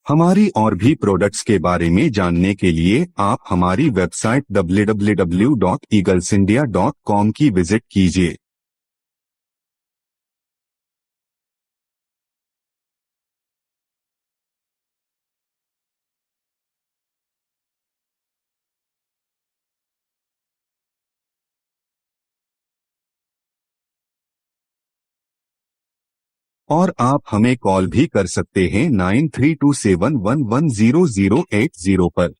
हमारी और भी प्रोडक्ट्स के बारे में जानने के लिए आप हमारी वेबसाइट www.eaglesindia.com की विजिट कीजिए। और आप हमें कॉल भी कर सकते हैं 9327110080 पर।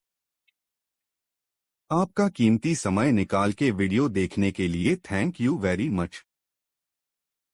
आपका कीमती समय निकाल के वीडियो देखने के लिए थैंक यू वेरी मच।